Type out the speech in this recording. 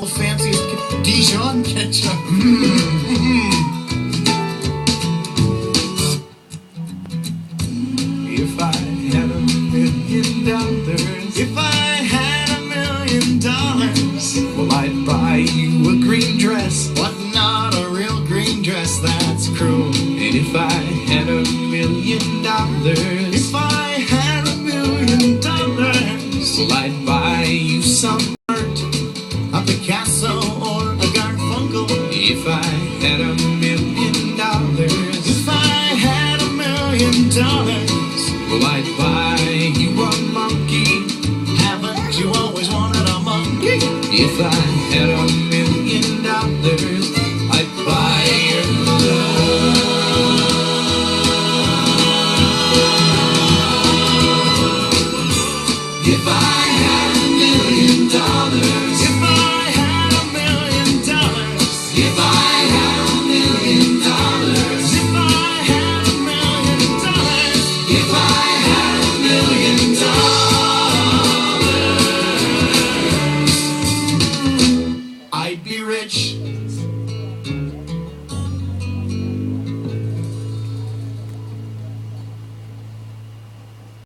the fanciest Dijon ketchup. If I had $1,000,000, if I had $1,000,000, well, I'd buy you a green dress, but not a real green dress, that's cruel. And if I had $1,000,000, if I had $1,000,000, well, I'd buy you some art, a Picasso or a Garfunkel. If I had $1,000,000, if I had $1,000,000, well, I'd buy you a monkey. Haven't you always wanted a monkey? If I had $1,000,000, I'd buy your love. If I